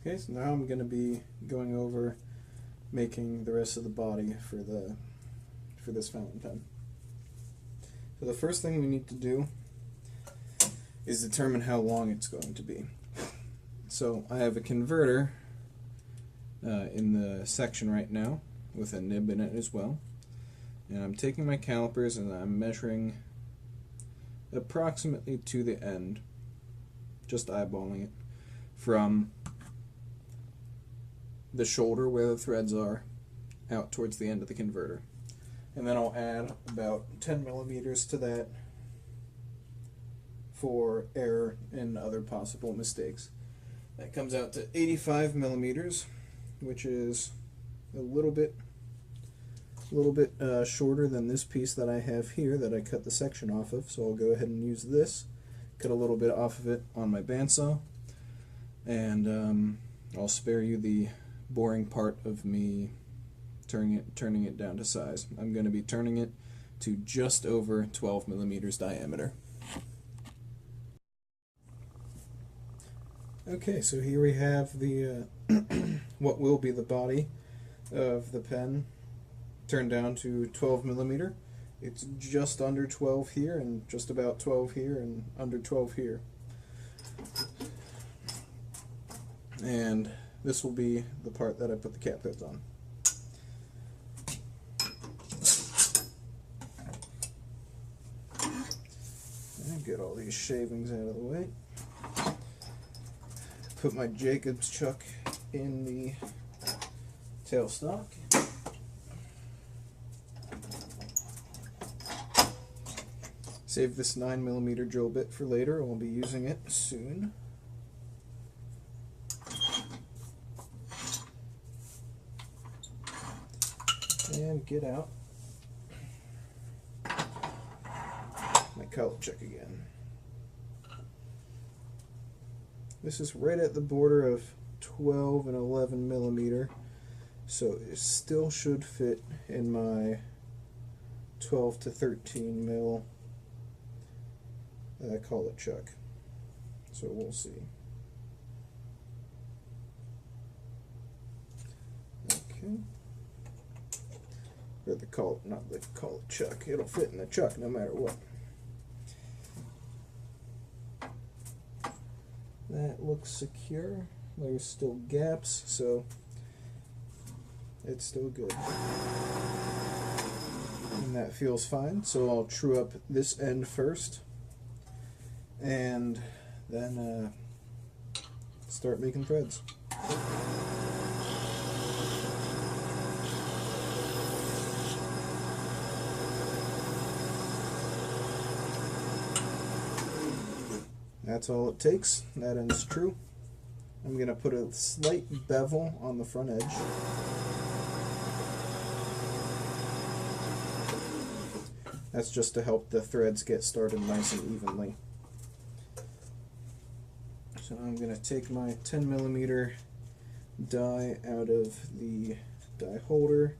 Okay, so now I'm going to be going over making the rest of the body for this fountain pen. So the first thing we need to do is determine how long it's going to be. So I have a converter in the section right now with a nib in it as well, and I'm taking my calipers and I'm measuring approximately to the end, just eyeballing it, from the shoulder where the threads are out towards the end of the converter. And then I'll add about 10 millimeters to that for error and other possible mistakes. That comes out to 85 millimeters, which is a little bit shorter than this piece that I have here that I cut the section off of. So I'll go ahead and use this, cut a little bit off of it on my bandsaw, and I'll spare you the boring part of me turning it down to size. I'm going to be turning it to just over 12 millimeters diameter. Okay, so here we have the what will be the body of the pen turned down to 12 millimeter. It's just under 12 here and just about 12 here and under 12 here. And this will be the part that I put the cap heads on. And get all these shavings out of the way. Put my Jacob's chuck in the tailstock. Save this 9mm drill bit for later. I'll be using it soon. And get out my color check again. This is right at the border of 12 and 11 millimeter, so it still should fit in my 12 to 13 mil collet chuck. So we'll see. Okay. Or the collet, not the collet chuck. It'll fit in the chuck no matter what. That looks secure. There's still gaps, so it's still good. And that feels fine, so I'll true up this end first and then start making threads. That's all it takes. That end's true. I'm going to put a slight bevel on the front edge. That's just to help the threads get started nice and evenly. So I'm going to take my 10mm die out of the die holder,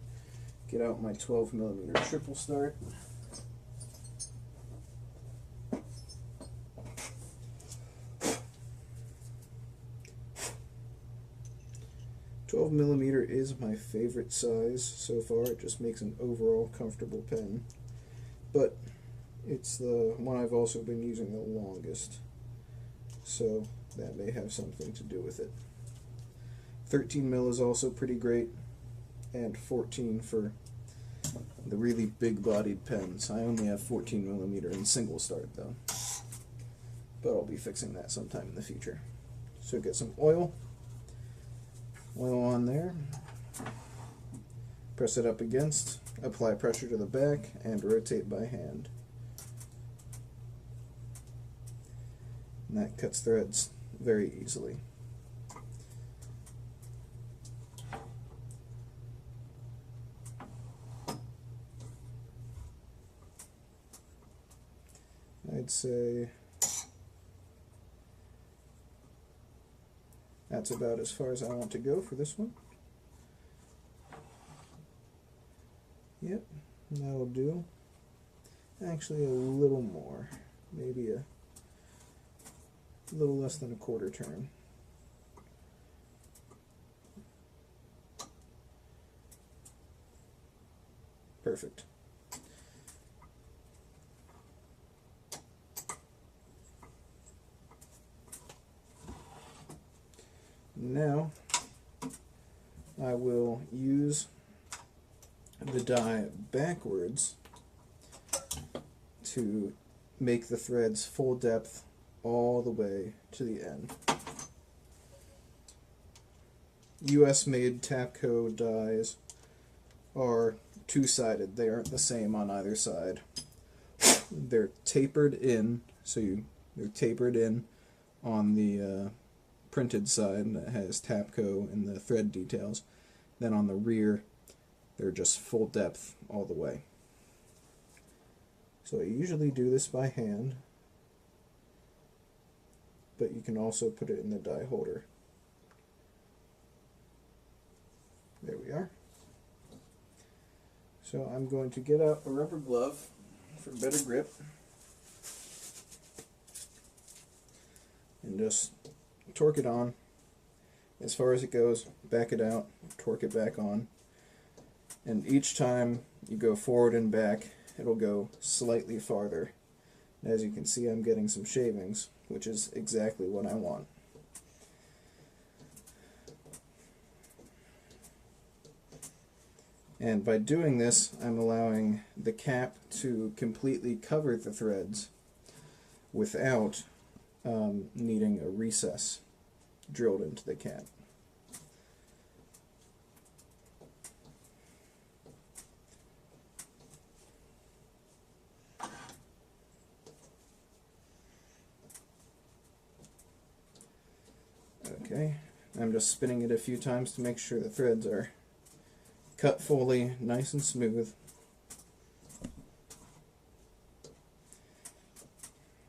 get out my 12mm triple start. 12mm is my favorite size so far. It just makes an overall comfortable pen, but it's the one I've also been using the longest, so that may have something to do with it. 13mm is also pretty great, and 14 for the really big bodied pens. I only have 14mm in single start though, but I'll be fixing that sometime in the future. So get some oil on there, press it up against, apply pressure to the back, and rotate by hand. And that cuts threads very easily. I'd say that's about as far as I want to go for this one. Yep, that'll do. Actually, a little more. Maybe a little less than a quarter turn. perfect. Now I will use the die backwards to make the threads full depth all the way to the end. US made Tapco dies are two-sided. They aren't the same on either side. They're tapered in, so they're tapered in on the printed side that has Tapco and the thread details. Then on the rear, they're just full depth all the way. So I usually do this by hand, but you can also put it in the die holder. There we are. So I'm going to get out a rubber glove for better grip and just torque it on as far as it goes, back it out, torque it back on, and each time you go forward and back it'll go slightly farther. And as you can see, I'm getting some shavings, which is exactly what I want. And by doing this, I'm allowing the cap to completely cover the threads without needing a recess drilled into the cap. Okay, I'm just spinning it a few times to make sure the threads are cut fully, nice and smooth.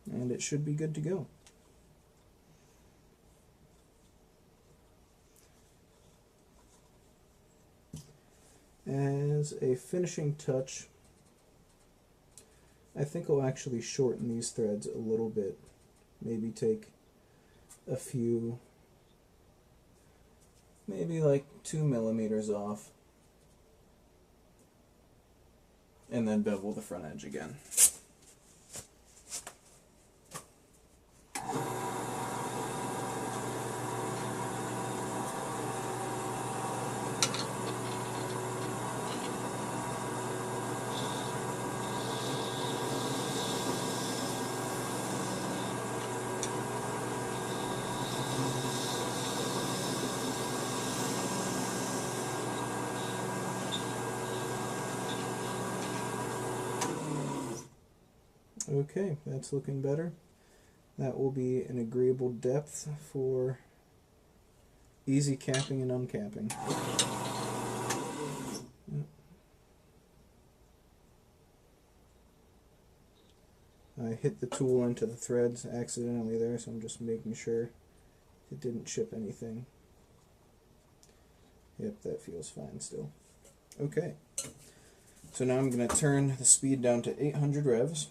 And it should be good to go. As a finishing touch, I think I'll actually shorten these threads a little bit. Maybe take a few, maybe like 2 millimeters off, and then bevel the front edge again. Okay, that's looking better. That will be an agreeable depth for easy capping and uncapping. I hit the tool into the threads accidentally there, so I'm just making sure it didn't chip anything. Yep, that feels fine still. Okay, so now I'm going to turn the speed down to 800 revs.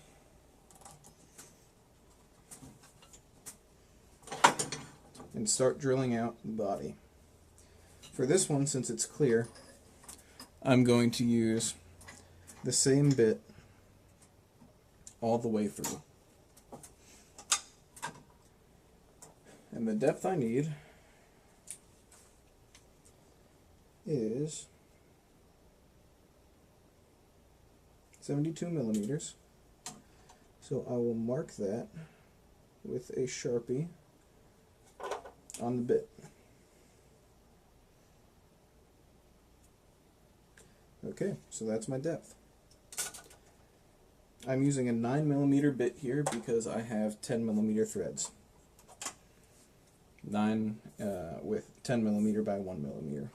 And start drilling out the body. For this one, since it's clear, I'm going to use the same bit all the way through. And the depth I need is 72 millimeters. So I will mark that with a Sharpie on the bit. Okay, so that's my depth. I'm using a 9mm bit here because I have 10mm threads. 9 with 10mm by 1mm.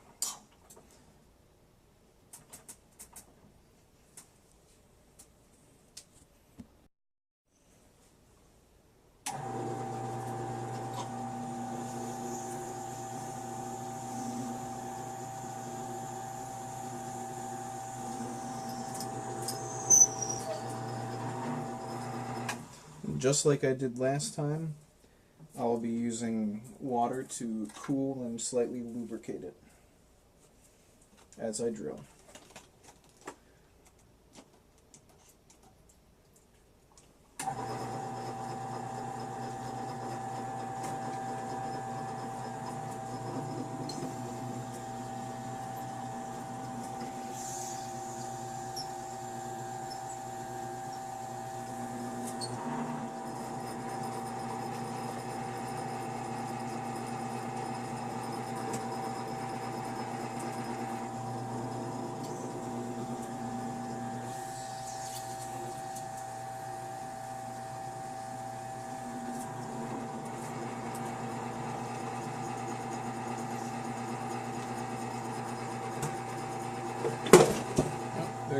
Just like I did last time, I'll be using water to cool and slightly lubricate it as I drill.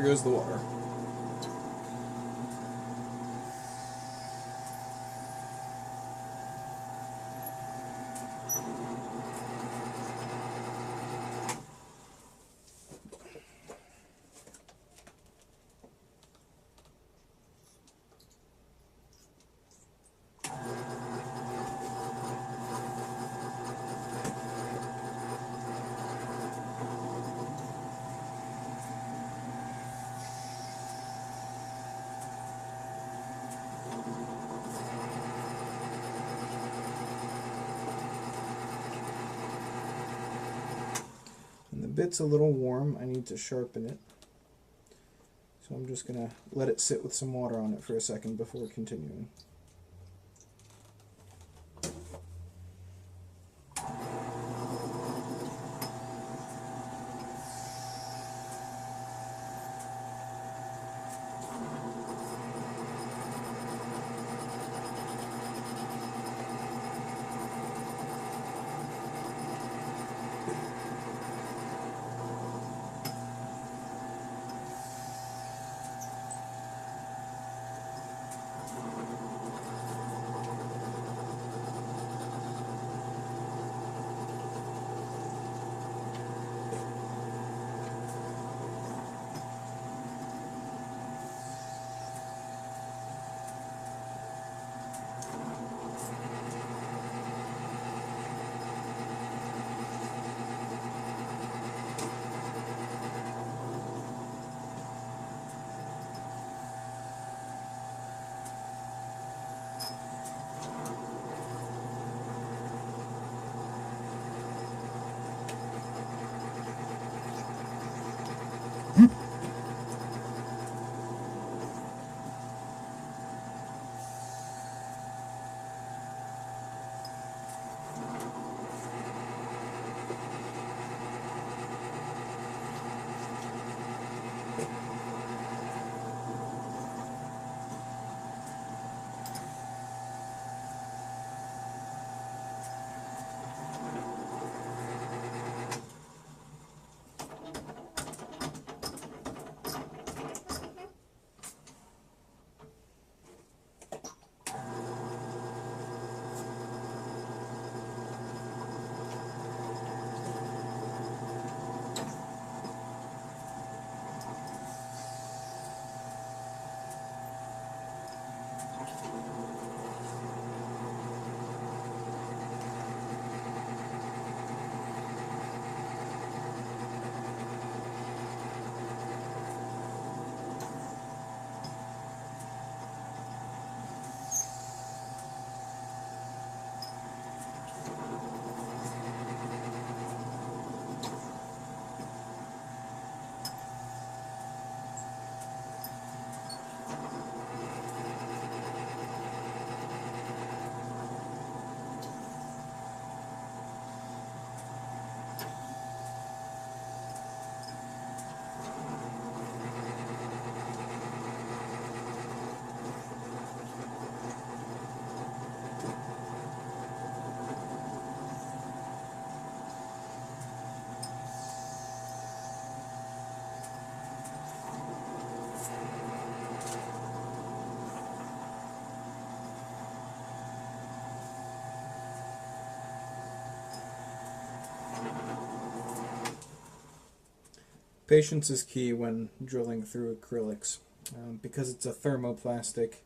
goes the water. And the bit's a little warm. I need to sharpen it. So I'm just going to let it sit with some water on it for a second before continuing. Patience is key when drilling through acrylics. Because it's a thermoplastic,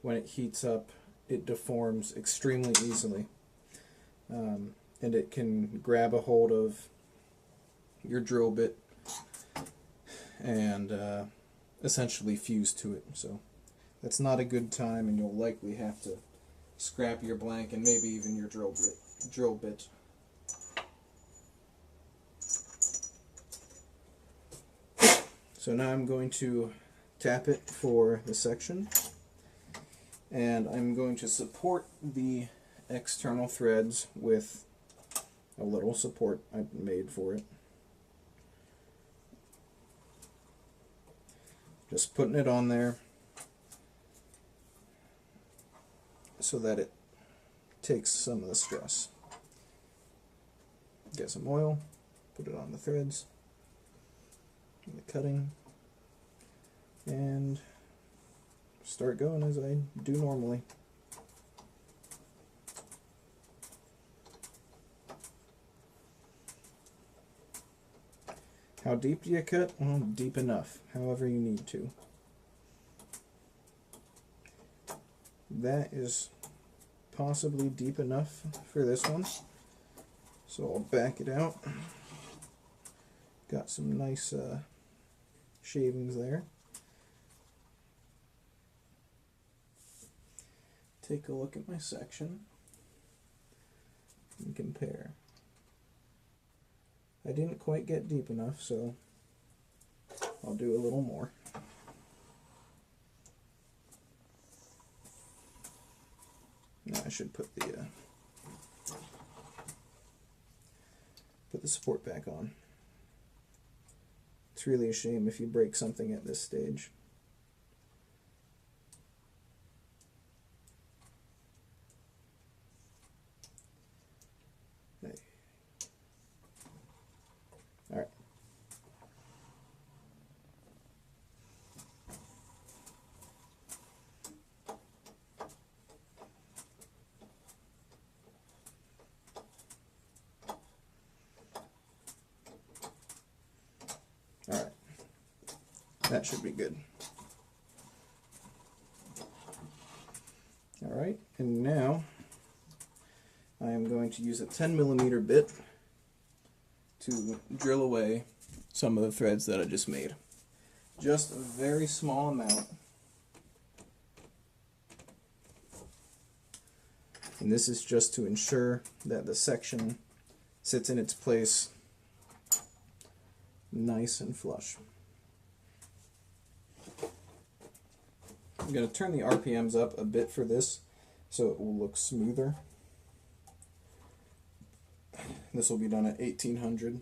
when it heats up, it deforms extremely easily. And it can grab a hold of your drill bit and essentially fuse to it. So that's not a good time, and you'll likely have to scrap your blank and maybe even your drill bit. So now I'm going to tap it for the section, and I'm going to support the external threads with a little support I made for it. Just putting it on there so that it takes some of the stress. Get some oil, put it on the threads, and the cutting, and start going as I do normally. How deep do you cut? Well, deep enough, however you need to. That is possibly deep enough for this one. So I'll back it out. Got some nice shavings there. Take a look at my section and compare. I didn't quite get deep enough, so I'll do a little more. Now I should put the support back on. It's really a shame if you break something at this stage. Hey. All right. All right. That should be good. All right, and now I am going to use a 10mm bit to drill away some of the threads that I just made. Just a very small amount. And this is just to ensure that the section sits in its place nice and flush. I'm going to turn the RPMs up a bit for this so it will look smoother. This will be done at 1800.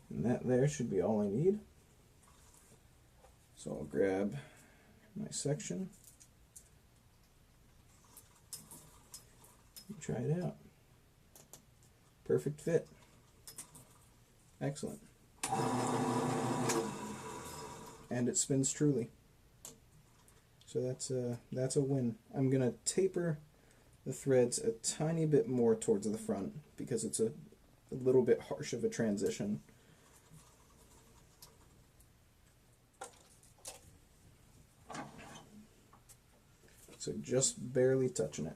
And that there should be all I need. So I'll grab my section and try it out. Perfect fit. Excellent. And it spins truly. So that's a win. I'm going to taper the threads a tiny bit more towards the front because it's a little bit harsh of a transition. So just barely touching it.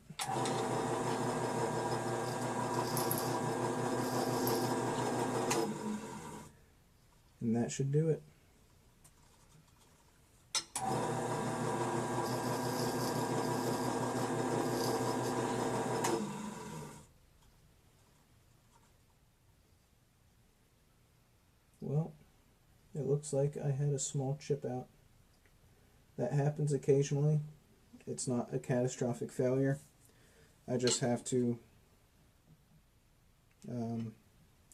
And that should do it. Well, it looks like I had a small chip out. That happens occasionally. It's not a catastrophic failure. I just have to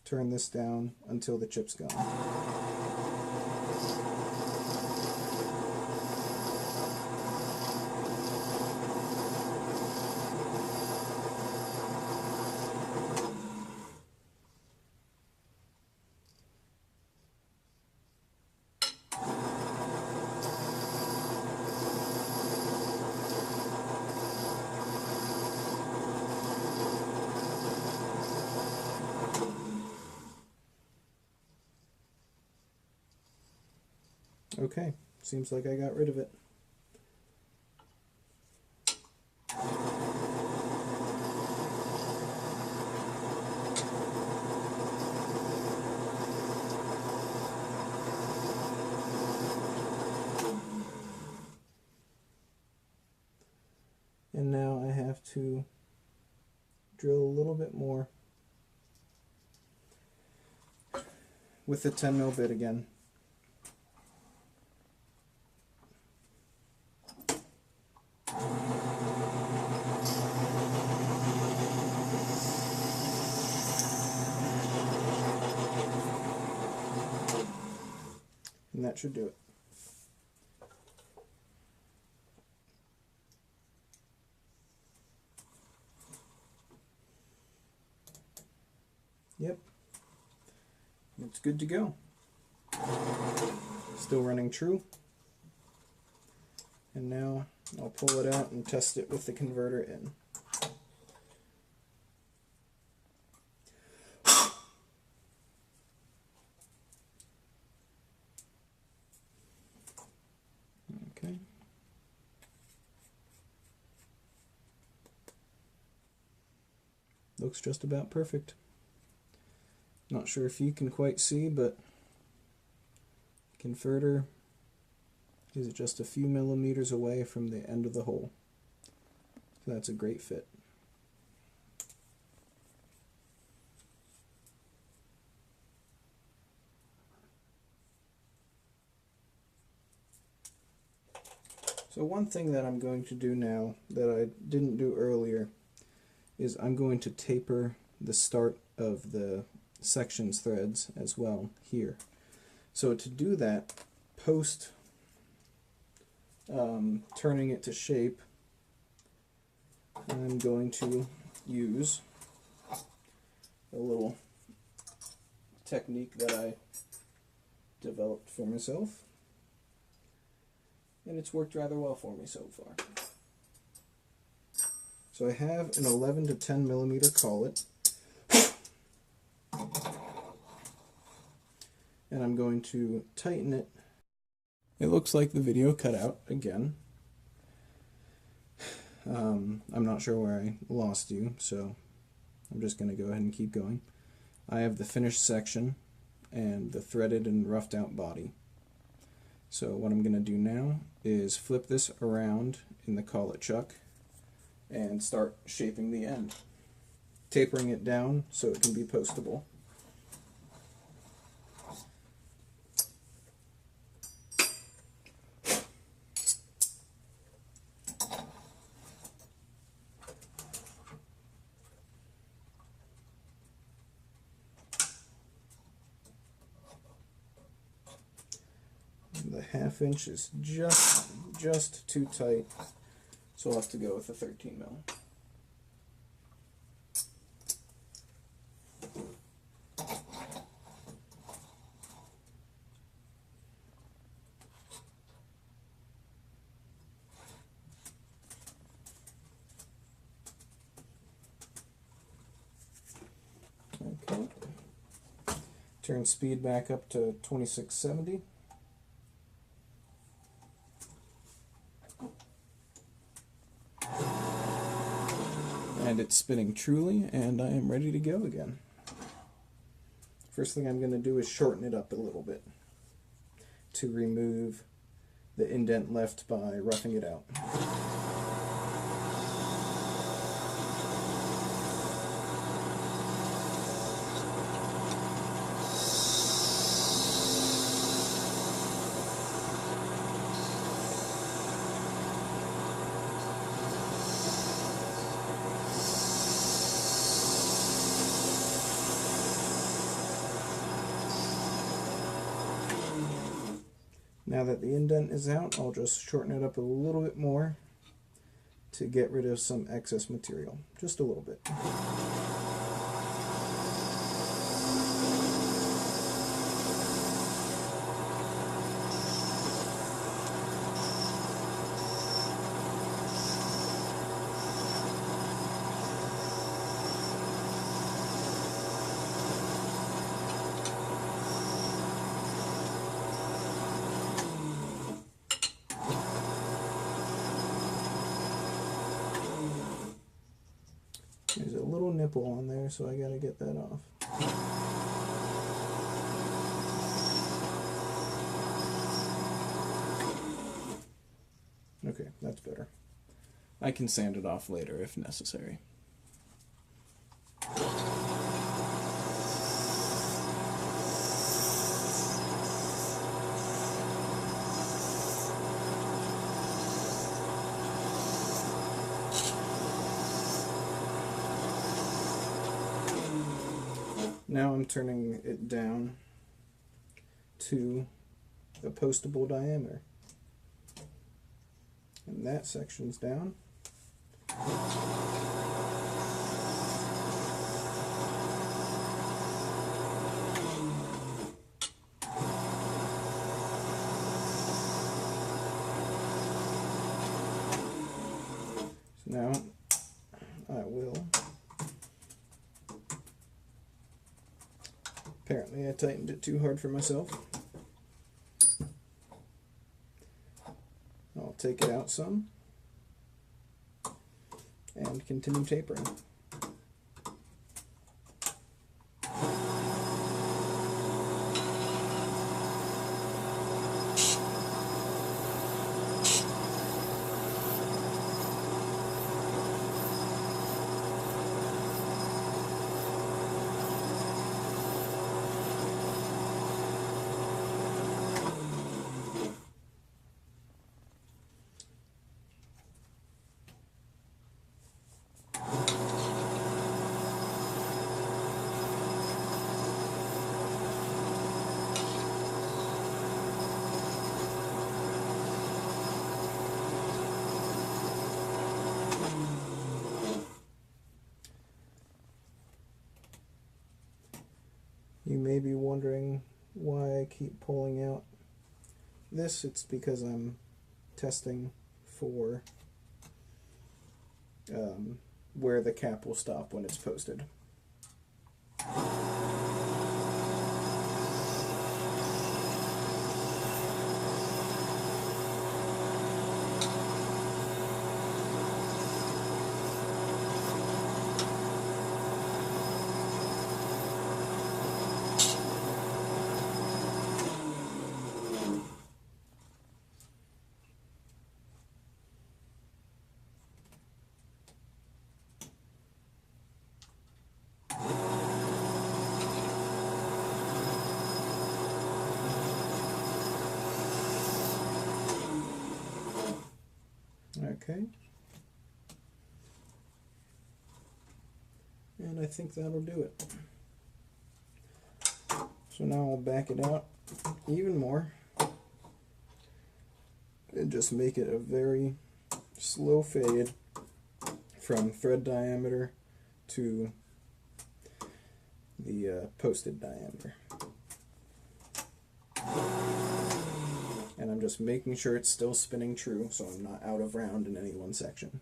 turn this down until the chip's gone. Okay, seems like I got rid of it. And now I have to drill a little bit more with the 10mm bit again. And that should do it. Yep, it's good to go. Still running true. And now I'll pull it out and test it with the converter in. Okay. Looks just about perfect. Not sure if you can quite see, but converter is just a few millimeters away from the end of the hole. So that's a great fit. So one thing that I'm going to do now that I didn't do earlier is I'm going to taper the start of the sections threads as well here. So to do that, post turning it to shape, I'm going to use a little technique that I developed for myself, and it's worked rather well for me so far. So I have an 11 to 10 millimeter collet, and I'm going to tighten it. It looks like the video cut out again. I'm not sure where I lost you, so I'm just going to go ahead and keep going. I have the finished section and the threaded and roughed out body. So what I'm going to do now is flip this around in the collet chuck and start shaping the end, tapering it down so it can be postable. The 1/2 inch is just too tight, so I'll have to go with a 13 mil. Okay. Turn speed back up to 2670. And it's spinning truly, and I am ready to go again. First thing I'm going to do is shorten it up a little bit to remove the indent left by roughing it out. Now that the indent is out, I'll just shorten it up a little bit more to get rid of some excess material, just a little bit. There's a little nipple on there, so I gotta get that off. Okay, that's better. I can sand it off later if necessary. Now I'm turning it down to a postable diameter. And that section's down. Now, I will. Apparently I tightened it too hard for myself. I'll take it out some and continue tapering. You may be wondering why I keep pulling out this. It's because I'm testing for where the cap will stop when it's posted. Okay. And I think that'll do it. So now I'll back it out even more and just make it a very slow fade from thread diameter to the posted diameter. And I'm just making sure it's still spinning true so I'm not out of round in any one section.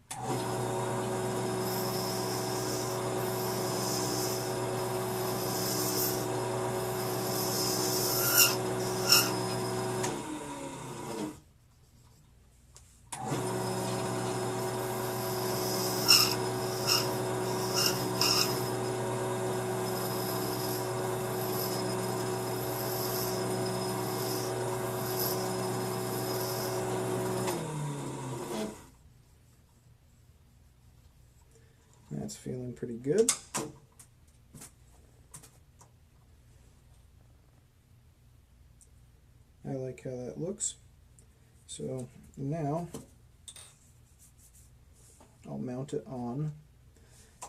That's feeling pretty good. I like how that looks. So now I'll mount it on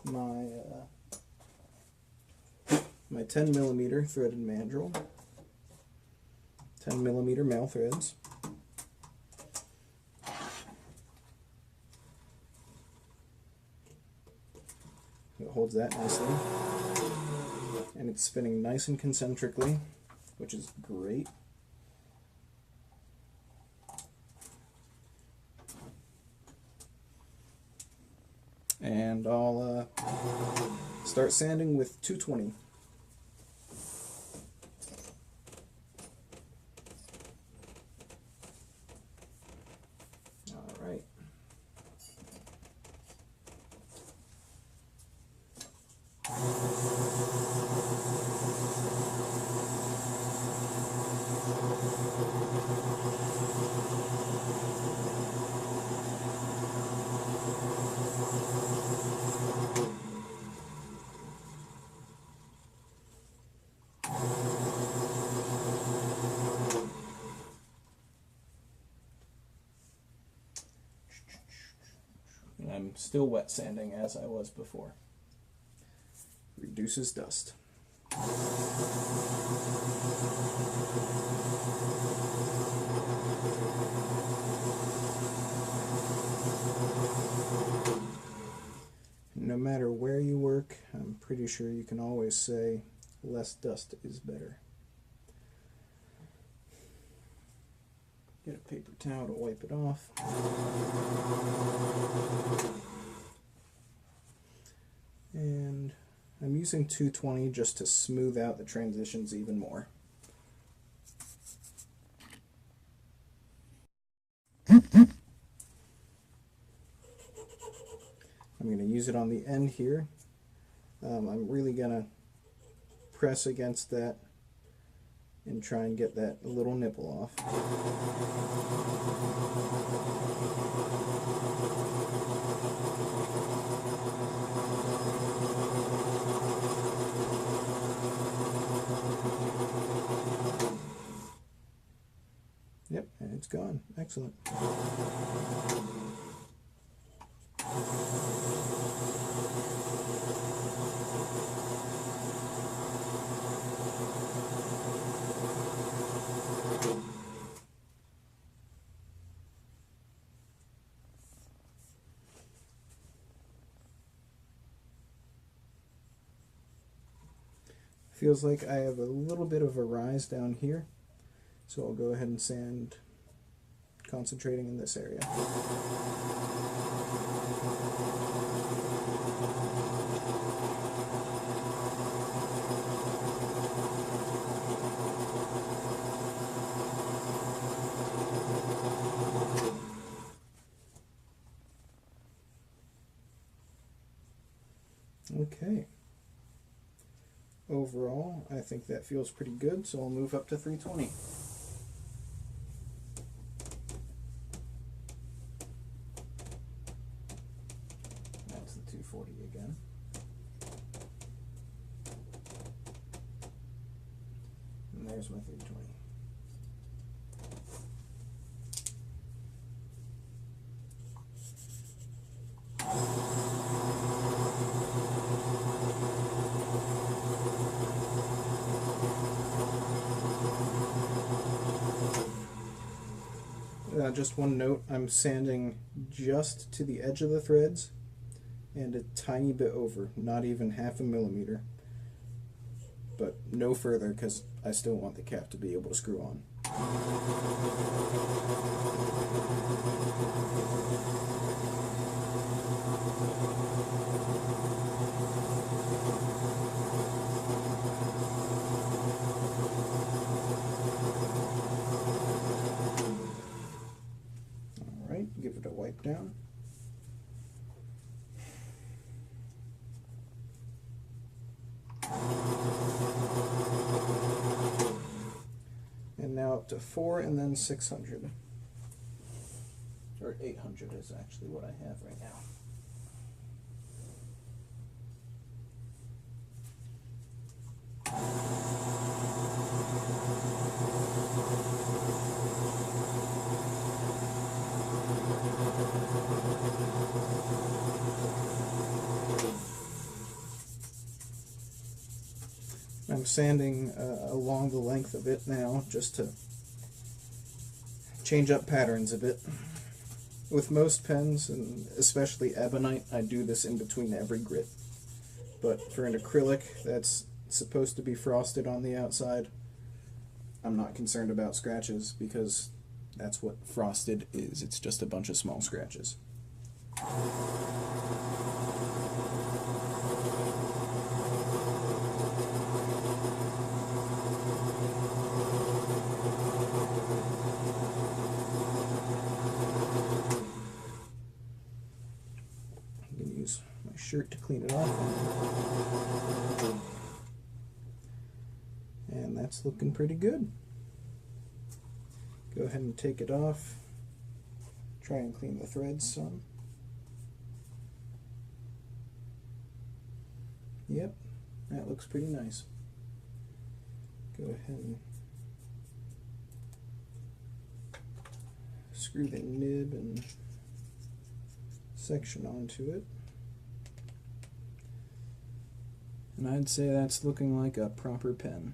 my my 10mm threaded mandrel, 10mm male threads. It holds that nicely, and it's spinning nice and concentrically, which is great. And I'll start sanding with 220. All right. And I'm still wet sanding as I was before. Reduces dust. No matter where you work, I'm pretty sure you can always say less dust is better. Get a paper towel to wipe it off. And I'm using 220 just to smooth out the transitions even more. I'm going to use it on the end here. I'm really going to press against that and try and get that little nipple off. Yep, and it's gone. Excellent. Feels like I have a little bit of a rise down here, so I'll go ahead and sand, concentrating in this area. Okay. Overall, I think that feels pretty good, so I'll move up to 320. That's the 240 again. And there's my 320. Just one note, I'm sanding just to the edge of the threads and a tiny bit over, not even half a millimeter, but no further because I still want the cap to be able to screw on. Give it a wipe down. And now up to 4 and then 600. Or 800 is actually what I have right now. I'm sanding along the length of it now just to change up patterns a bit. With most pens, and especially ebonite, I do this in between every grit. But for an acrylic that's supposed to be frosted on the outside, I'm not concerned about scratches because that's what frosted is. It's just a bunch of small scratches. My shirt to clean it off. And that's looking pretty good. Go ahead and take it off. Try and clean the threads some. Yep, that looks pretty nice. Go ahead and screw the nib and section onto it. And I'd say that's looking like a proper pen.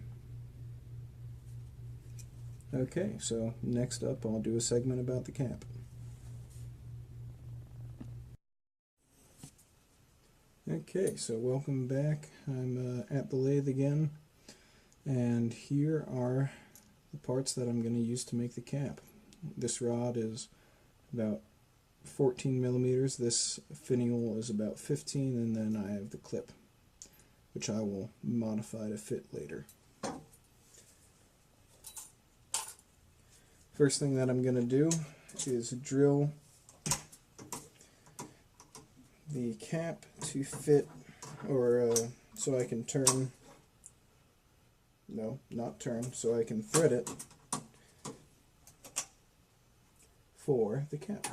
Okay, so next up I'll do a segment about the cap. Okay, so welcome back. I'm at the lathe again, and here are the parts that I'm going to use to make the cap. This rod is about 14 millimeters. This finial is about 15, and then I have the clip, which I will modify to fit later. First thing that I'm going to do is drill the cap to fit, or so I can turn, no, not turn, so I can thread it for the cap.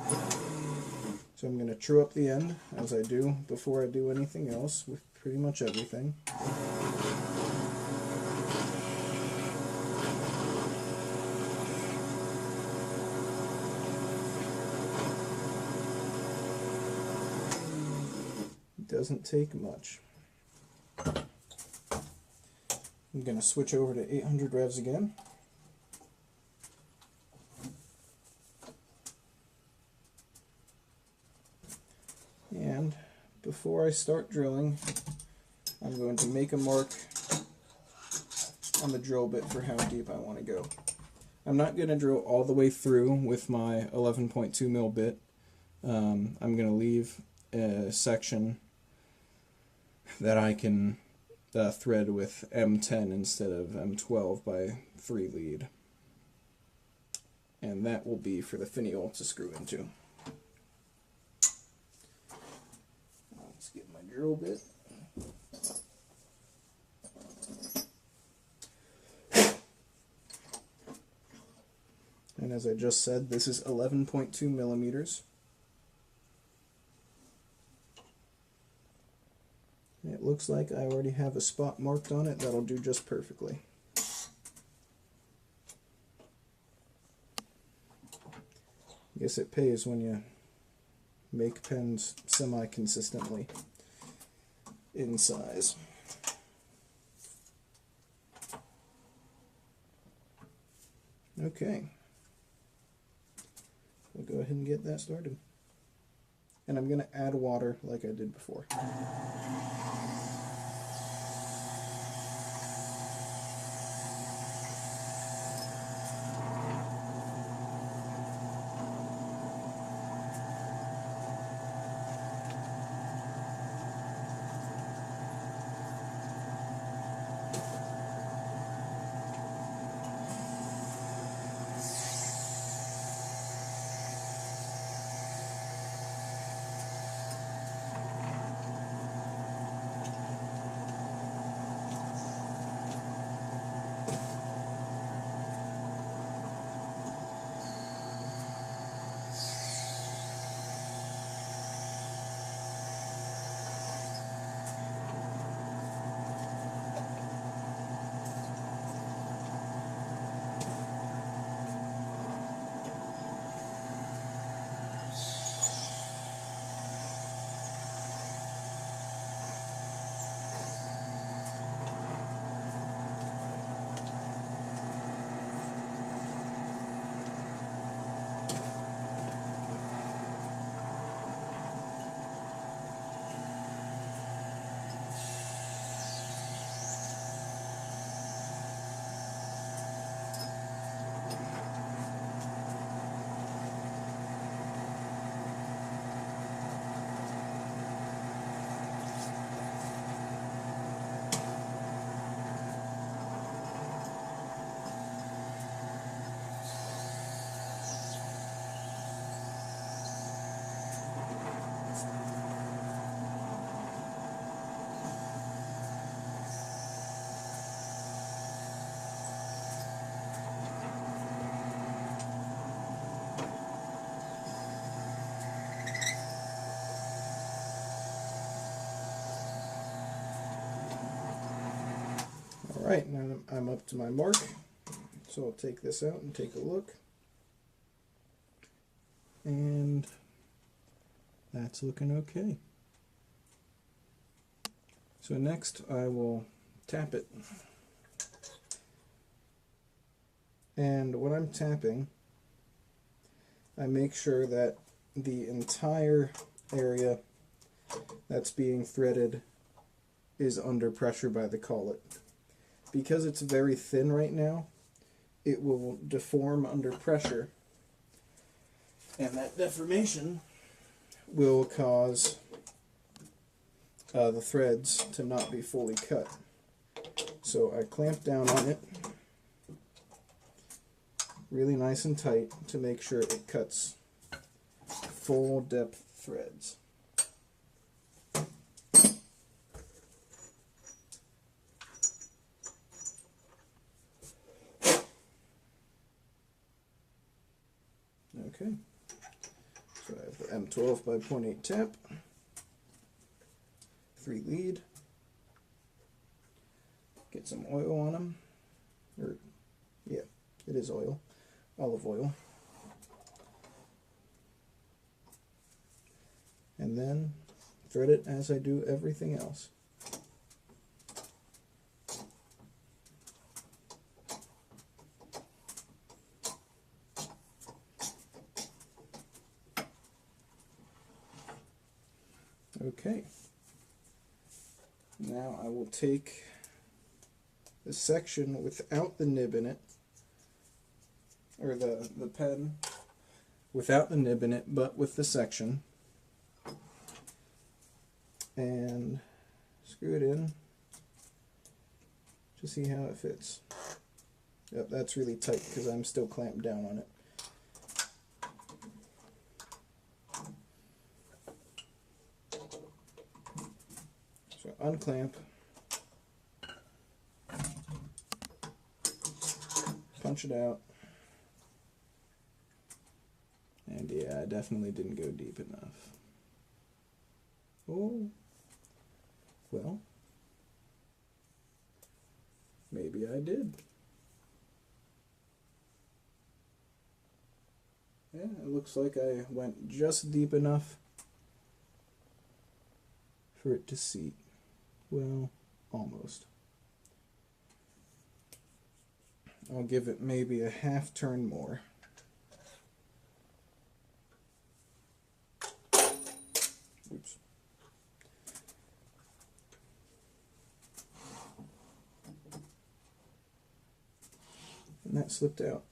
So I'm going to true up the end, as I do before I do anything else with pretty much everything. Doesn't take much. I'm going to switch over to 800 revs again. And before I start drilling, I'm going to make a mark on the drill bit for how deep I want to go. I'm not going to drill all the way through with my 11.2 mil bit. I'm going to leave a section that I can thread with M10 instead of M12 by 3 lead. And that will be for the finial to screw into. Let's get my drill bit. And as I just said, this is 11.2 millimeters. It looks like I already have a spot marked on it that'll do just perfectly. I guess it pays when you make pens semi-consistently in size. Okay. We'll go ahead and get that started. And I'm going to add water like I did before. Alright, now I'm up to my mark, so I'll take this out and take a look. And that's looking okay. So next I will tap it. And when I'm tapping, I make sure that the entire area that's being threaded is under pressure by the collet. Because it's very thin right now, it will deform under pressure, and that deformation will cause the threads to not be fully cut. So I clamp down on it really nice and tight to make sure it cuts full depth threads. Okay, so I have the M12 by 0.8 tap, 3 lead, get some oil on them, or yeah, it is oil, olive oil, and then thread it as I do everything else. Okay, now I will take the section without the nib in it, or the pen without the nib in it, but with the section, and screw it in to see how it fits. Yep, that's really tight because I'm still clamped down on it. So unclamp, punch it out, and yeah, I definitely didn't go deep enough. Oh, well, maybe I did. Yeah, it looks like I went just deep enough for it to seat. Well, almost. I'll give it maybe a half turn more. Oops. And that slipped out.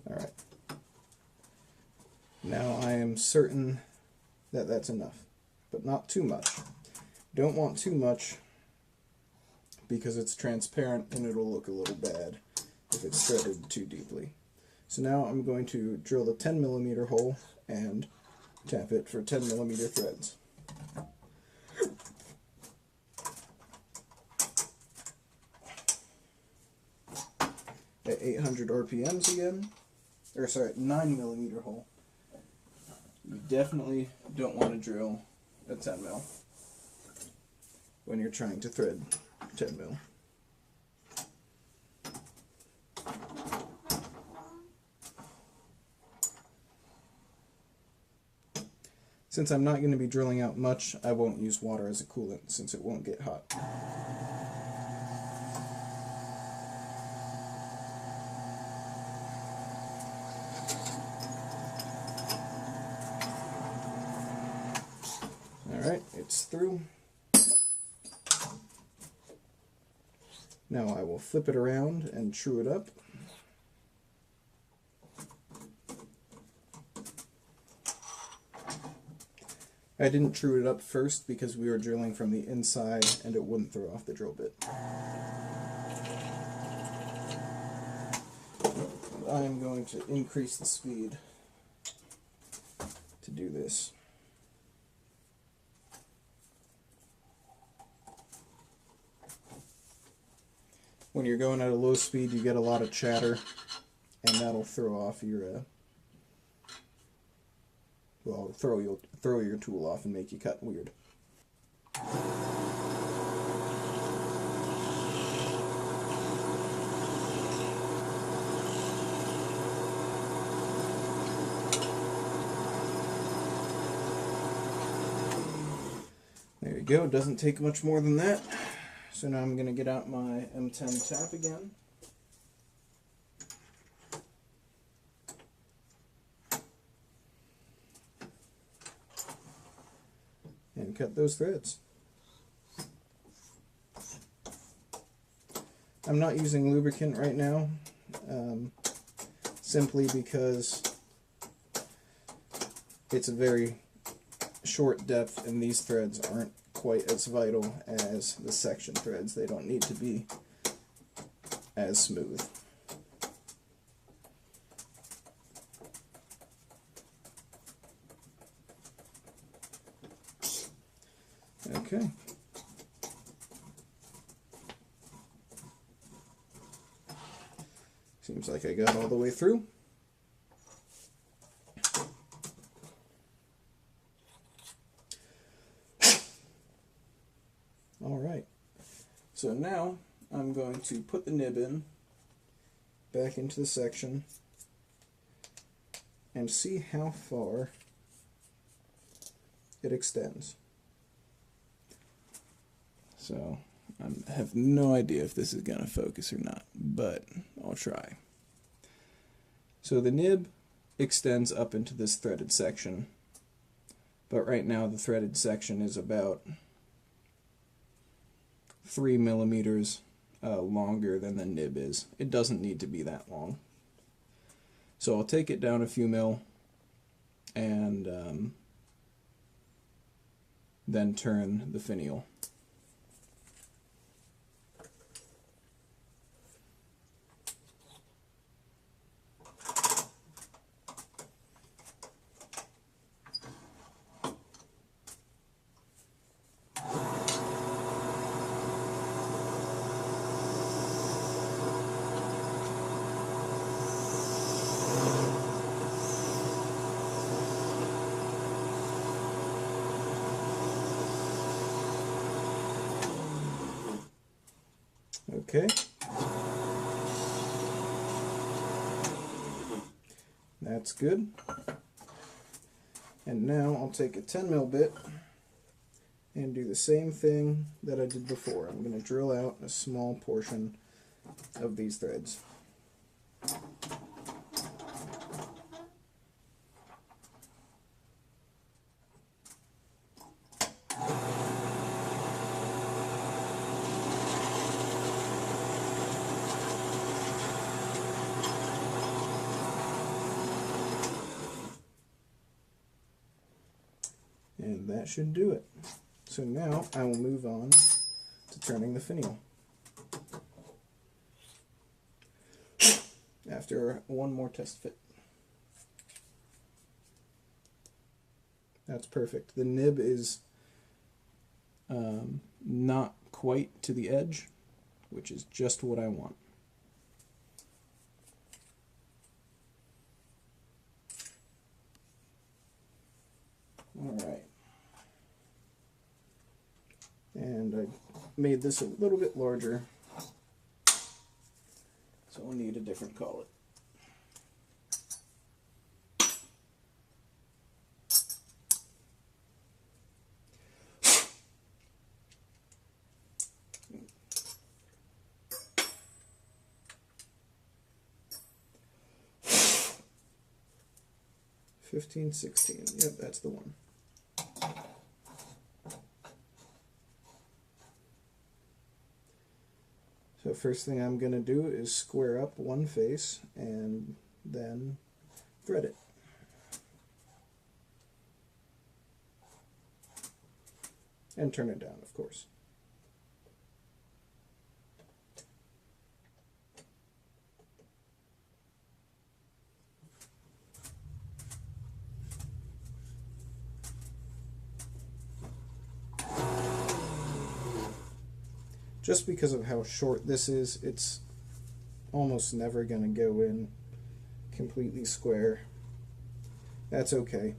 Alright. Now I am certain that that's enough, but not too much. Don't want too much because it's transparent and it'll look a little bad if it's threaded too deeply. So now I'm going to drill the 10mm hole and tap it for 10mm threads. At 800 RPMs again, or sorry, 9mm hole. You definitely don't want to drill a 10 mil when you're trying to thread 10 mil. Since I'm not going to be drilling out much, I won't use water as a coolant since it won't get hot. Alright, it's through. Now I will flip it around and true it up. I didn't true it up first because we were drilling from the inside and it wouldn't throw off the drill bit. I am going to increase the speed to do this. When you're going at a low speed, you get a lot of chatter, and that'll throw off your, well, throw your tool off and make you cut weird. There you go, it doesn't take much more than that. So now I'm going to get out my M10 tap again. cut those threads. I'm not using lubricant right now, simply because it's a very short depth and these threads aren't quite as vital as the section threads. They don't need to be as smooth. Okay. Seems like I got all the way through. Alright, so now I'm going to put the nib in, back into the section, and see how far it extends. So I have no idea if this is going to focus or not, but I'll try. So the nib extends up into this threaded section, but right now the threaded section is about 3 millimeters longer than the nib is. It doesn't need to be that long. So I'll take it down a few mil and then turn the finial. Okay. That's good. And now I'll take a 10 mil bit and do the same thing that I did before. I'm going to drill out a small portion of these threads. And that should do it. So now I will move on to turning the finial. After one more test fit. That's perfect. The nib is not quite to the edge, which is just what I want. Alright. And I made this a little bit larger, so we'll need a different collet. $15, $16. Yep, that's the one. So first thing I'm going to do is square up one face and then thread it. And turn it down, of course. Just because of how short this is, it's almost never going to go in completely square. That's okay.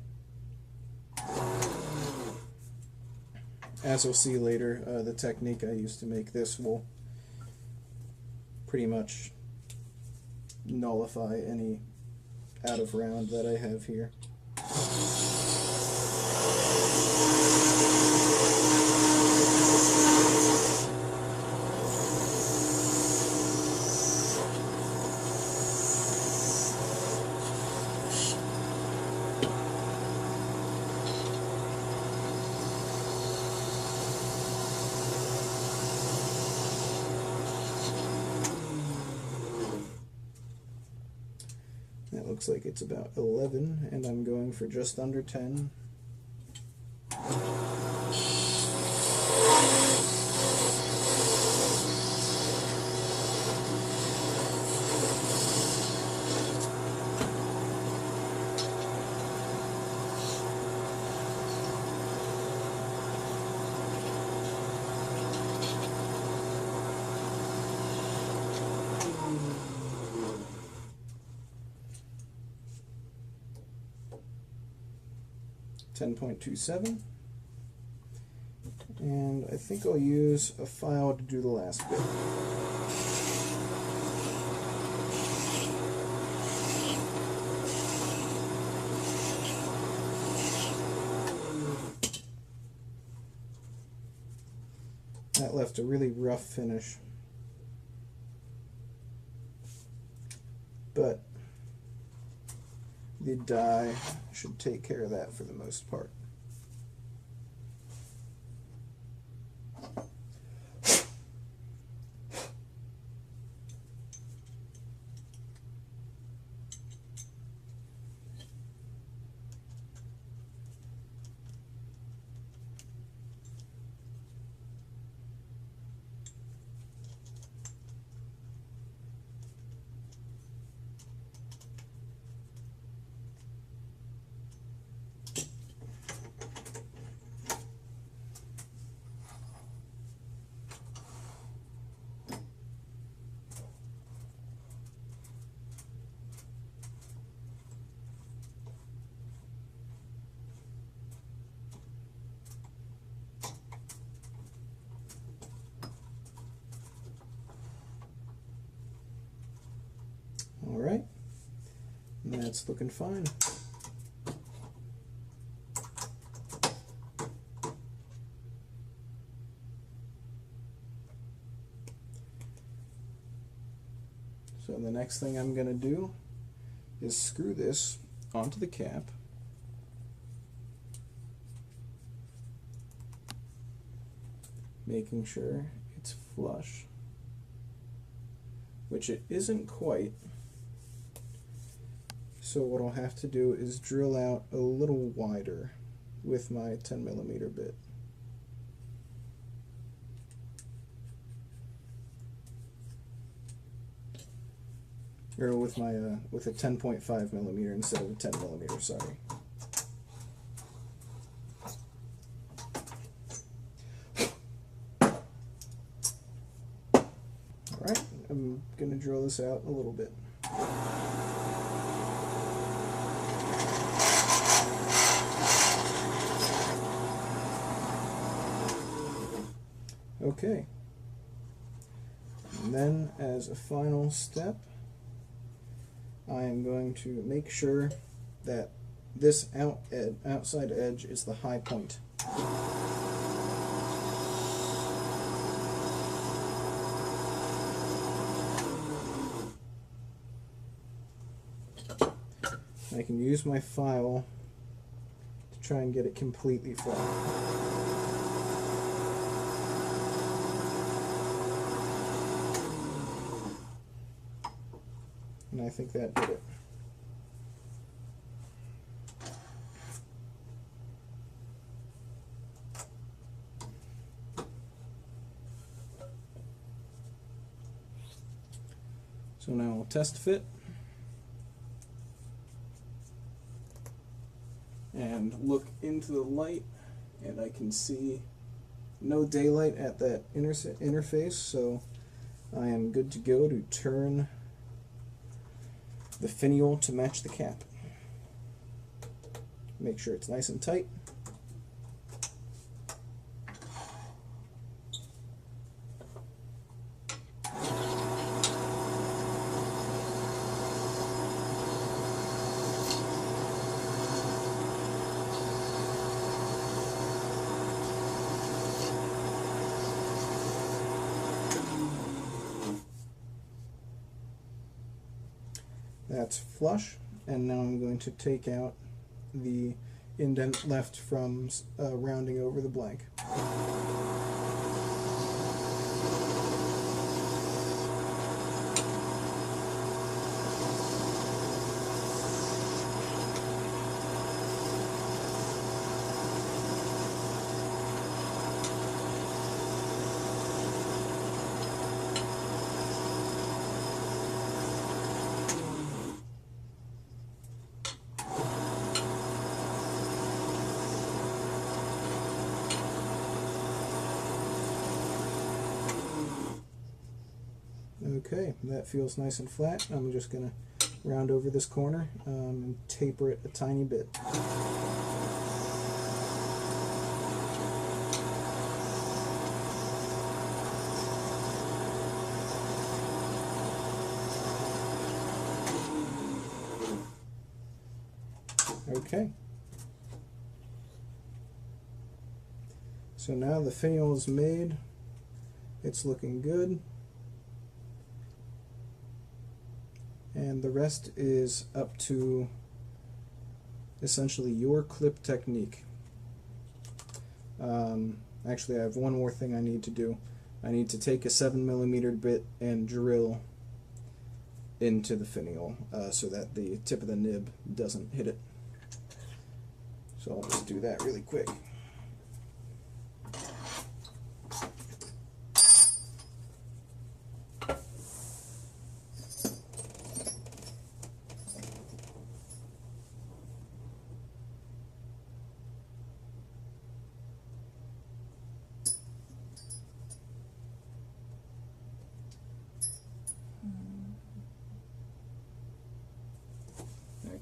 As we'll see later, the technique I used to make this will pretty much nullify any out of round that I have here. That looks like it's about 11, and I'm going for just under 10. .27, and I think I'll use a file to do the last bit. That left a really rough finish, but the dye should take care of that for the most part. Alright, and that's looking fine. So the next thing I'm going to do is screw this onto the cap. Making sure it's flush, which it isn't quite. So what I'll have to do is drill out a little wider with my 10mm bit. Or with my with a 10.5mm instead of a 10mm, sorry. Alright, I'm going to drill this out a little bit. Okay, and then as a final step, I am going to make sure that this outside edge is the high point. I can use my file to try and get it completely flat. And I think that did it. So now I'll test fit and look into the light, and I can see no daylight at that interface, so I am good to go to turn the finial to match the cap. Make sure it's nice and tight. That's flush, and now I'm going to take out the indent left from rounding over the blank. Okay, that feels nice and flat. I'm just going to round over this corner and taper it a tiny bit. Okay. So now the finial is made. It's looking good. And the rest is up to essentially your clip technique. Actually, I have one more thing I need to do. I need to take a 7mm bit and drill into the finial so that the tip of the nib doesn't hit it. So I'll just do that really quick.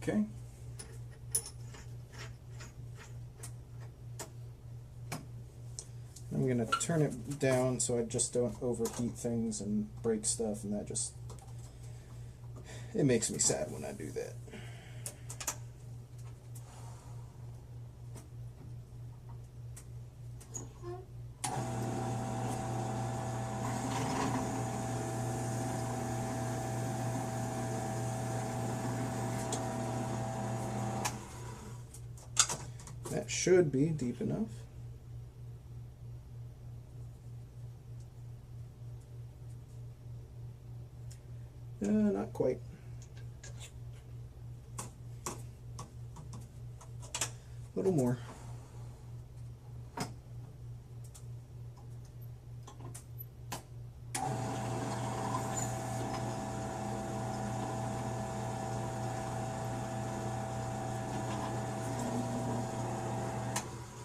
Okay. I'm going to turn it down so I just don't overheat things and break stuff, and that just, it makes me sad when I do that. That should be deep enough. Not quite. A little more.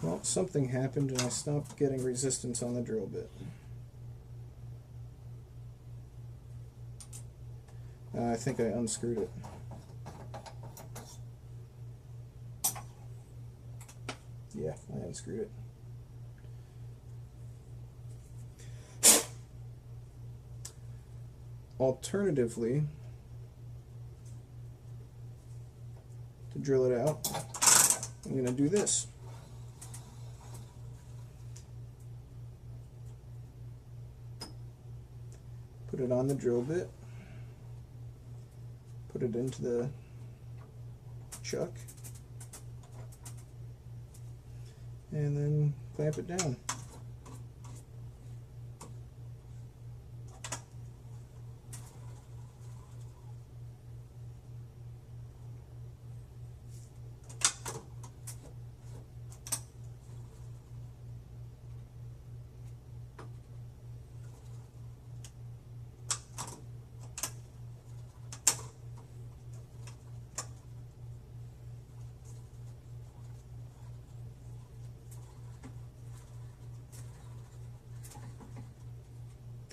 Well, something happened and I stopped getting resistance on the drill bit. I think I unscrewed it. Yeah, I unscrewed it. Alternatively, to drill it out, I'm going to do this. Put it on the drill bit. Put it into the chuck, and then clamp it down.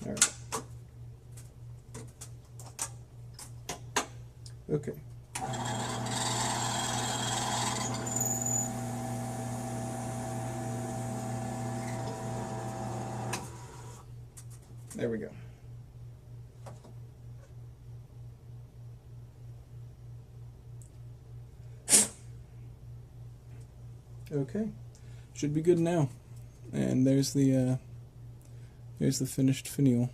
All right. Okay. There we go. Okay. Should be good now. And there's the finished finial.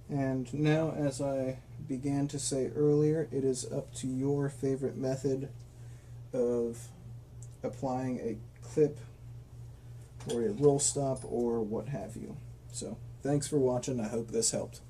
And now, as I began to say earlier, it is up to your favorite method of applying a clip or a roll stop or what have you. So, thanks for watching. I hope this helped.